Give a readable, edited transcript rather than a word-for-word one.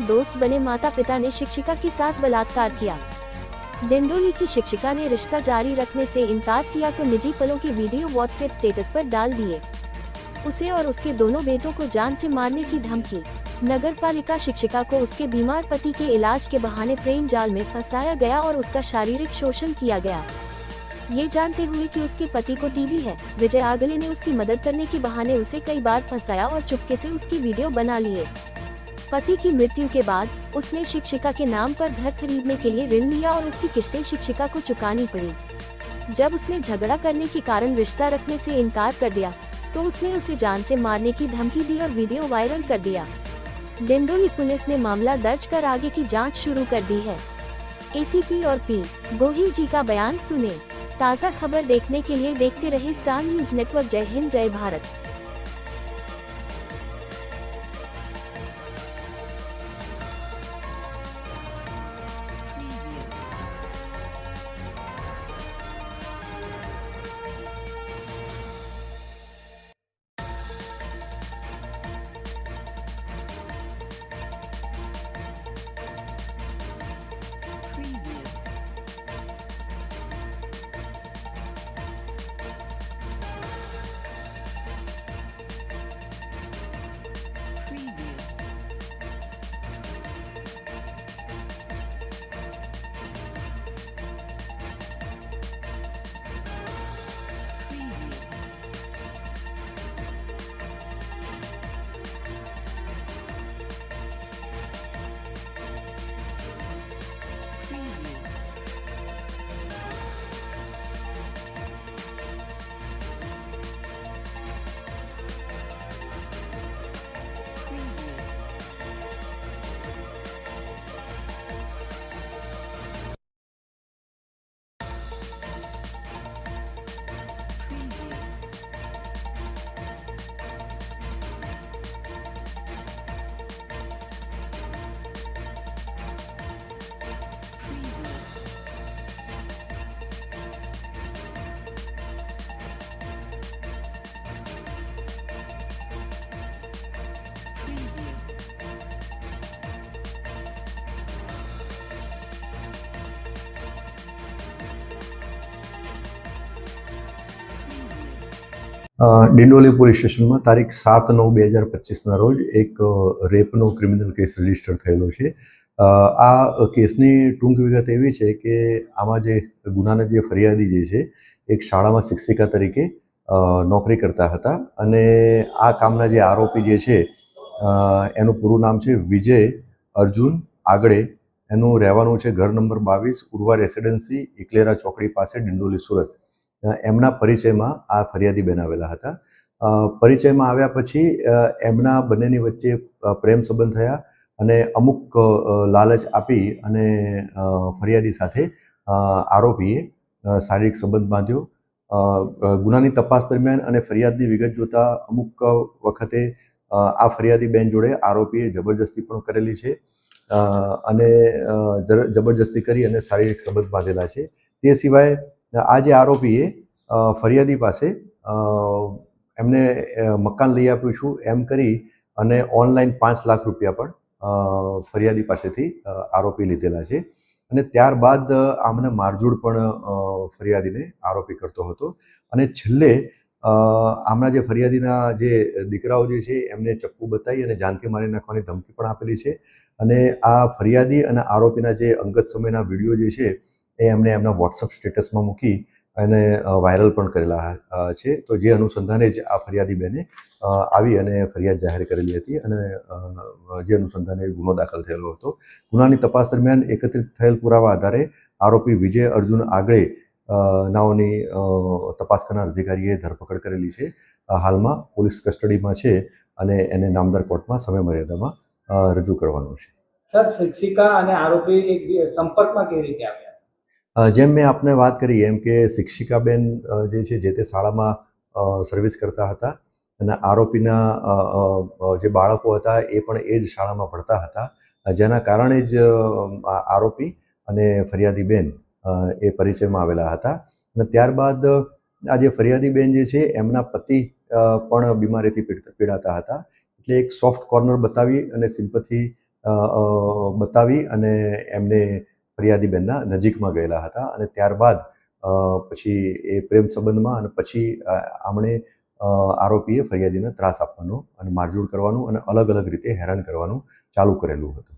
दोस्त बने माता पिता ने शिक्षिका के साथ बलात्कार किया। डिंडोली की शिक्षिका ने रिश्ता जारी रखने से इनकार किया तो निजी पलों के वीडियो व्हाट्सएप स्टेटस पर डाल दिए। उसे और उसके दोनों बेटों को जान से मारने की धमकी। नगरपालिका शिक्षिका को उसके बीमार पति के इलाज के बहाने प्रेम जाल में फंसाया गया और उसका शारीरिक शोषण किया गया। ये जानते हुए कि उसके पति को टीबी है, विजय आगले ने उसकी मदद करने के बहाने उसे कई बार फंसाया और चुपके से उसकी वीडियो बना लिए। पति की मृत्यु के बाद उसने शिक्षिका के नाम पर घर खरीदने के लिए ऋण लिया और उसकी किस्तें शिक्षिका को चुकानी पड़ी। जब उसने झगड़ा करने के कारण रिश्ता रखने से इनकार कर दिया तो उसने उसे जान से मारने की धमकी दी और वीडियो वायरल कर दिया। डिंडोली पुलिस ने मामला दर्ज कर आगे की जांच शुरू कर दी है। एसीपी और पी गोहिल जी का बयान सुने। ताज़ा खबर देखने के लिए देखते रहे स्टार न्यूज नेटवर्क। जय हिंद, जय भारत। ડિંડોલી પોલીસ સ્ટેશનમાં તારીખ 7/9/2025ના રોજ એક રેપનો ક્રિમિનલ કેસ રજીસ્ટર થયેલો છે। આ કેસની ટૂંક વિગત એવી છે કે આમાં જે ગુનાના જે ફરિયાદી જે છે એક શાળામાં શિક્ષિકા તરીકે નોકરી કરતા હતા અને આ કામના જે આરોપી જે છે એનું પૂરું નામ છે વિજય અર્જુન આગળે। એનું રહેવાનું છે ઘર નંબર 22 ઉર્વા રેસિડેન્સી ઇકલેરા ચોકડી પાસે ડિંડોલી સુરત। એમના પરિચયમાં આ ફરિયાદી બેન આવેલા હતા। પરિચયમાં આવ્યા પછી એમના બંનેની વચ્ચે પ્રેમ સંબંધ થયા અને અમુક લાલચ આપી અને ફરિયાદી સાથે આરોપીએ શારીરિક સંબંધ બાંધ્યો। ગુનાની તપાસ દરમિયાન અને ફરિયાદની વિગત જોતા અમુક વખતે આ ફરિયાદી બેન જોડે આરોપીએ જબરજસ્તી પણ કરેલી છે અને જબરજસ્તી કરી અને શારીરિક સંબંધ બાંધેલા છે। તે સિવાય આ જે આરોપીએ ફરિયાદી પાસે એમને મકાન લઈ આપ્યું છું એમ કરી અને ઓનલાઈન 5 લાખ રૂપિયા પણ ફરિયાદી પાસેથી આરોપી લીધેલા છે અને ત્યારબાદ આમને મારઝૂડ પણ ફરિયાદીને આરોપી કરતો હતો અને છેલ્લે આમના જે ફરિયાદીના જે દીકરાઓ જે છે એમને ચપ્પુ બતાવી અને જાનથી મારી નાખવાની ધમકી પણ આપેલી છે અને આ ફરિયાદી અને આરોપીના જે અંગત સમયના વિડીયો જે છે એ એમણે એમના વોટ્સઅપ સ્ટેટસમાં મૂકી અને વાયરલ પણ કરેલા છે। તો જે અનુસંધાને જ આ ફરિયાદી બેને આવી અને ફરિયાદ જાહેર કરેલી હતી અને જે અનુસંધાને ગુનો દાખલ થયેલો હતો। ગુનાની તપાસ દરમિયાન એકત્રિત થયેલ પુરાવા આધારે આરોપી વિજય અર્જુન આગળે નાઓની તપાસ કરનાર અધિકારીએ ધરપકડ કરેલી છે। હાલમાં પોલીસ કસ્ટડીમાં છે અને એને નામદાર કોર્ટમાં સમય મર્યાદામાં રજૂ કરવાનું છે। સર, શિક્ષિકા અને આરોપી એક સંપર્કમાં કેવી રીતે આવ્યા? જેમ મેં આપને વાત કરી એમ કે શિક્ષિકાબેન જે છે જે તે શાળામાં સર્વિસ કરતા હતા અને આરોપીના જે બાળકો હતા એ પણ એ જ શાળામાં ભણતા હતા, જેના કારણે જ આરોપી અને ફરિયાદી બેન એ પરિચયમાં આવેલા હતા અને ત્યારબાદ આ જે ફરિયાદી બેન જે છે એમના પતિ પણ બીમારીથી પીડાતા હતા, એટલે એક સોફ્ટ કોર્નર બતાવી અને સિમ્પથી બતાવી અને એમને ફરિયાદી બેનના નજીકમાં ગયેલા હતા અને ત્યારબાદ પછી એ પ્રેમ સંબંધમાં અને પછી આમણે આરોપીએ ફરિયાદીને ત્રાસ આપવાનો અને મારઝૂડ કરવાનું અને અલગ અલગ રીતે હેરાન કરવાનું ચાલુ કરેલું હતું.